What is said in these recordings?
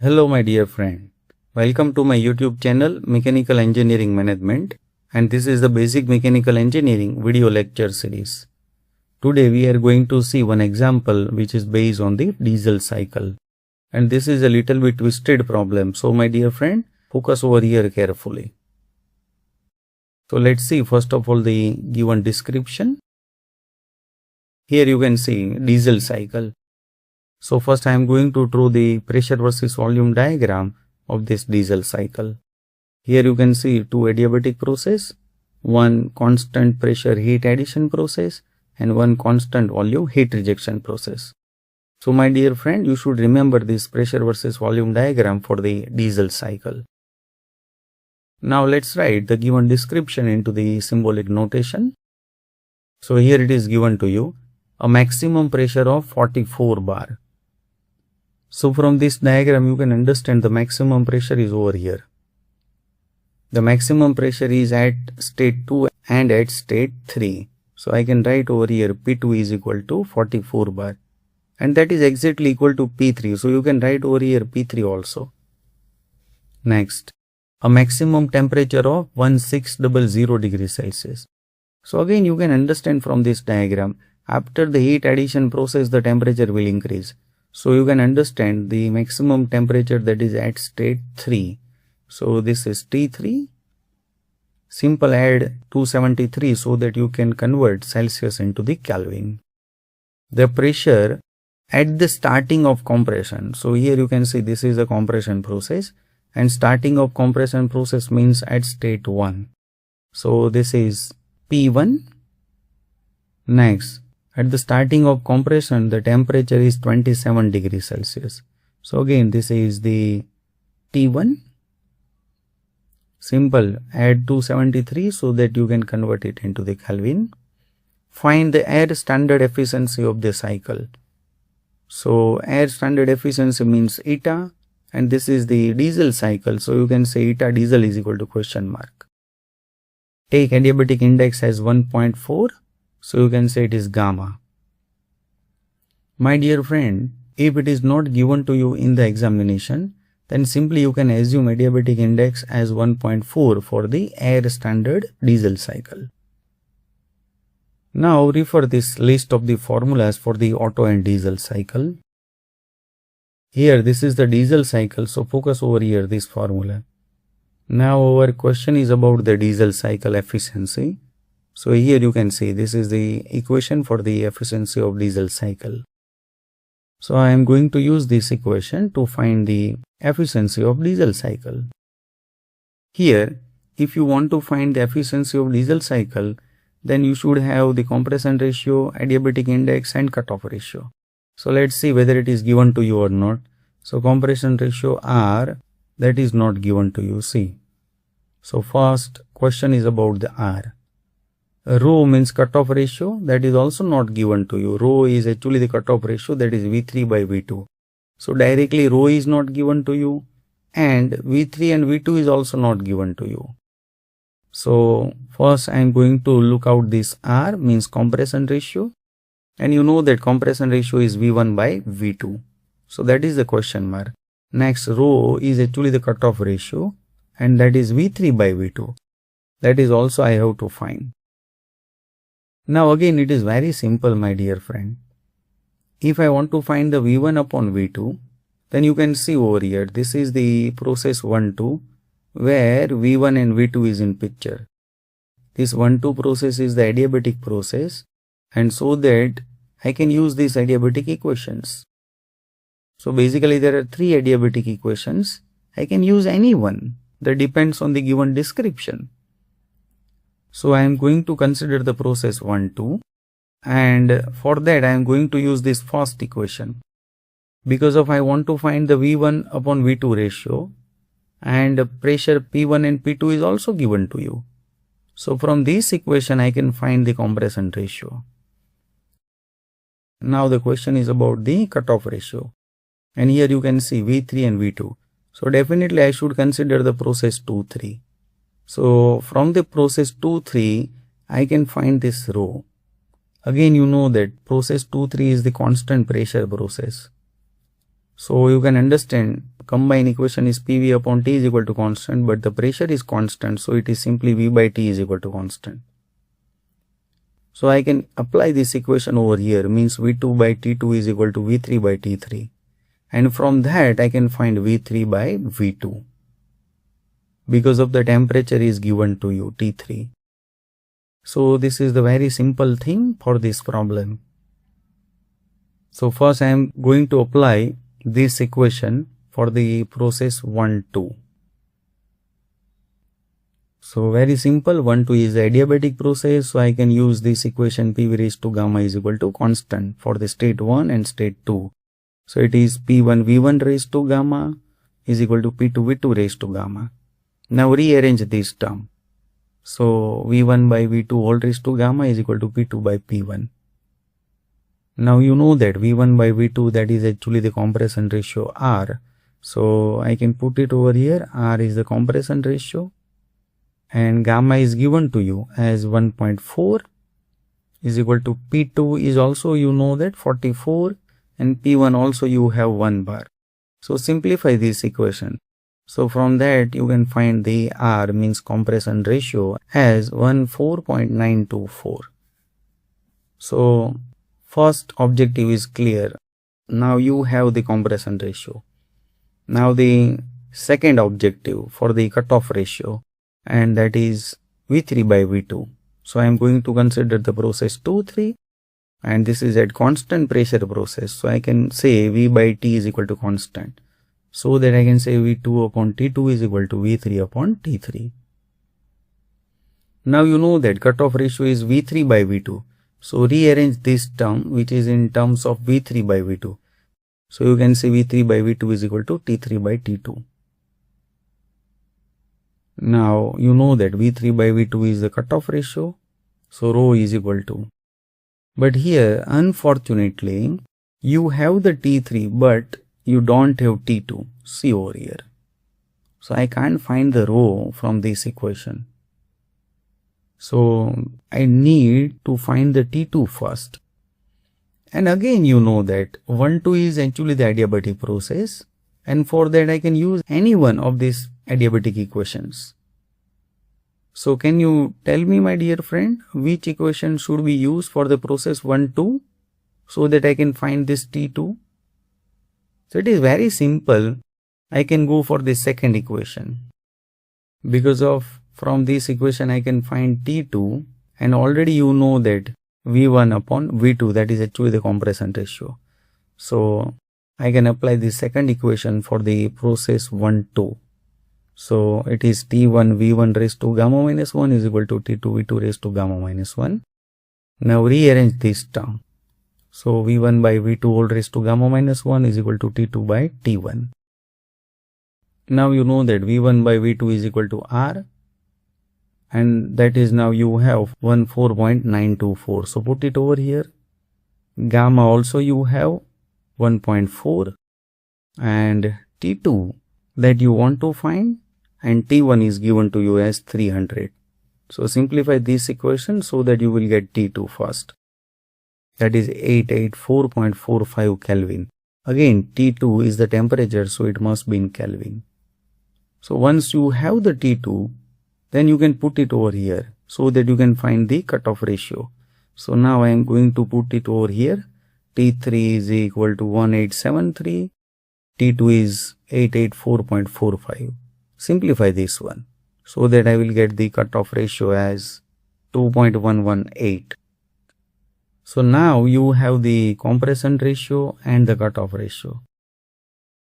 Hello my dear friend, welcome to my YouTube channel Mechanical Engineering Management, and this is the Basic Mechanical Engineering video lecture series. Today we are going to see one example which is based on the diesel cycle, and this is a little bit twisted problem, so my dear friend, focus over here carefully. So let's see first of all the given description. Here you can see diesel cycle. So first I am going to draw the pressure versus volume diagram of this diesel cycle. Here you can see two adiabatic process, one constant pressure heat addition process and one constant volume heat rejection process. So my dear friend, you should remember this pressure versus volume diagram for the diesel cycle. Now let's write the given description into the symbolic notation. So here it is given to you, a maximum pressure of 44 bar. So from this diagram you can understand the maximum pressure is over here. The maximum pressure is at state 2 and at state 3. So I can write over here P2 is equal to 44 bar. And that is exactly equal to P3. So you can write over here P3 also. Next, a maximum temperature of 1600 degrees Celsius. So again you can understand from this diagram, after the heat addition process the temperature will increase. So you can understand the maximum temperature that is at state 3. So this is T3. Simple add 273 so that you can convert Celsius into the Kelvin. The pressure at the starting of compression. So here you can see this is a compression process, and starting of compression process means at state 1. So this is P1. Next, at the starting of compression, the temperature is 27 degrees Celsius. So again, this is the T1. Simple, add 273 so that you can convert it into the Kelvin. Find the air standard efficiency of the cycle. So air standard efficiency means eta, and this is the diesel cycle. So you can say eta diesel is equal to question mark. Take adiabatic index as 1.4. So you can say it is gamma. My dear friend, if it is not given to you in the examination, then simply you can assume adiabatic index as 1.4 for the air standard diesel cycle. Now refer this list of the formulas for the Otto and diesel cycle. Here this is the diesel cycle, so focus over here this formula. Now our question is about the diesel cycle efficiency. So here you can see this is the equation for the efficiency of diesel cycle. So I am going to use this equation to find the efficiency of diesel cycle. Here, if you want to find the efficiency of diesel cycle, then you should have the compression ratio, adiabatic index and cutoff ratio. So let's see whether it is given to you or not. So compression ratio R, that is not given to you, see. So first question is about the R. Rho means cutoff ratio, that is also not given to you. Rho is actually the cutoff ratio, that is V3 by V2. So directly rho is not given to you, and V3 and V2 is also not given to you. So first I am going to look out this R means compression ratio, and you know that compression ratio is V1 by V2. So that is the question mark. Next, rho is actually the cutoff ratio, and that is V3 by V2. That is also I have to find. Now again it is very simple, my dear friend. If I want to find the V1 upon V2, then you can see over here, this is the process 1-2 where V1 and V2 is in picture. This 1-2 process is the adiabatic process, and so that I can use these adiabatic equations. So basically there are three adiabatic equations. I can use any one. That depends on the given description. So I am going to consider the process 1-2, and for that I am going to use this first equation. Because of I want to find the V1 upon V2 ratio, and pressure P1 and P2 is also given to you. So from this equation I can find the compression ratio. Now the question is about the cutoff ratio, and here you can see V3 and V2. So definitely I should consider the process 2-3. So from the process 2-3, I can find this rho. Again, you know that process 2-3 is the constant pressure process. So you can understand combined equation is PV upon T is equal to constant, but the pressure is constant, so it is simply V by T is equal to constant. So I can apply this equation over here, means V2 by T2 is equal to V3 by T3. And from that I can find V3 by V2. Because of the temperature is given to you, T3. So this is the very simple thing for this problem. So first I am going to apply this equation for the process 1-2. So very simple, 1-2 is the adiabatic process, so I can use this equation PV raised to gamma is equal to constant for the state 1 and state 2. So it is P1 V1 raised to gamma is equal to P2 V2 raised to gamma. Now rearrange this term. So V1 by V2 all raised to gamma is equal to P2 by P1. Now you know that V1 by V2, that is actually the compression ratio R. So I can put it over here. R is the compression ratio and gamma is given to you as 1.4 is equal to P2 is also, you know, that 44, and P1 also you have 1 bar. So simplify this equation. So from that you can find the R means compression ratio as 14.924. So first objective is clear. Now you have the compression ratio. Now the second objective for the cutoff ratio, and that is V3 by V2. So I am going to consider the process 2-3, and this is at constant pressure process. So I can say V by T is equal to constant. So that I can say V2 upon T2 is equal to V3 upon T3. Now you know that cutoff ratio is V3 by V2. So rearrange this term which is in terms of V3 by V2. So you can say V3 by V2 is equal to T3 by T2. Now you know that V3 by V2 is the cutoff ratio. So rho is equal to. But here unfortunately you have the T3 but you don't have T2. See over here. So I can't find the rho from this equation. So I need to find the T2 first. And again you know that 1-2 is actually the adiabatic process, and for that I can use any one of these adiabatic equations. So can you tell me, my dear friend, which equation should we use for the process 1-2 so that I can find this T2? So it is very simple. I can go for the second equation. Because of from this equation I can find T2, and already you know that V1 upon V2, that is actually the compression ratio. So I can apply the second equation for the process 1-2. So it is T1 V1 raised to gamma minus 1 is equal to T2 V2 raised to gamma minus 1. Now rearrange this term. So V1 by V2 all raised to gamma minus 1 is equal to T2 by T1. Now you know that V1 by V2 is equal to R, and that is now you have 14.924. So put it over here. Gamma also you have 1.4, and T2 that you want to find, and T1 is given to you as 300. So simplify this equation so that you will get T2 first. That is 884.45 Kelvin. Again T2 is the temperature, so it must be in Kelvin. So once you have the T2, then you can put it over here so that you can find the cutoff ratio. So now I am going to put it over here. T3 is equal to 1873. T2 is 884.45. Simplify this one so that I will get the cutoff ratio as 2.118. So now you have the compression ratio and the cutoff ratio.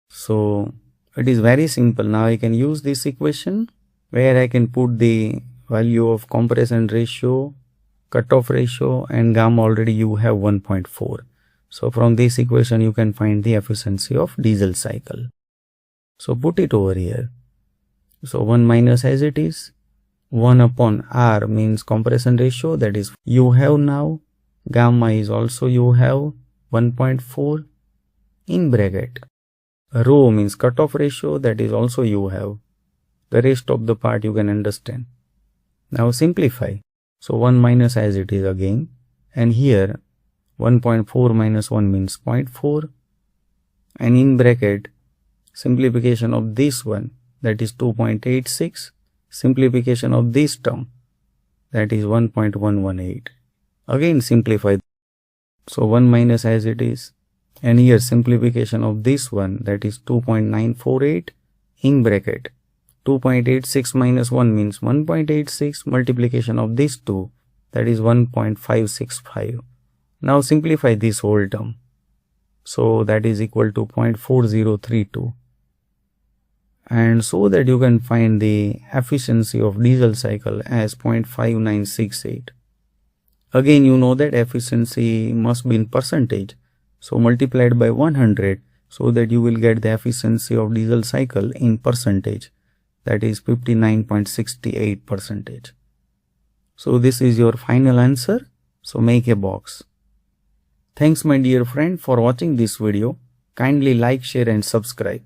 So it is very simple. Now I can use this equation where I can put the value of compression ratio, cutoff ratio, and gamma already you have 1.4. So from this equation you can find the efficiency of diesel cycle. So put it over here. So 1 minus as it is. 1 upon R means compression ratio, that is you have now. Gamma is also you have 1.4 in bracket. Rho means cutoff ratio, that is also you have. The rest of the part you can understand. Now simplify. So 1 minus as it is again, and here 1.4 minus 1 means 0.4, and in bracket simplification of this one, that is 2.86, simplification of this term, that is 1.118. Again simplify. So 1 minus as it is, and here simplification of this one, that is 2.948 in bracket. 2.86 minus 1 means 1.86, multiplication of these two, that is 1.565. Now simplify this whole term. So that is equal to 0.4032. And so that you can find the efficiency of diesel cycle as 0.5968. Again, you know that efficiency must be in percentage. So multiplied by 100 so that you will get the efficiency of diesel cycle in percentage. That is 59.68%. So this is your final answer. So make a box. Thanks my dear friend for watching this video. Kindly like, share and subscribe.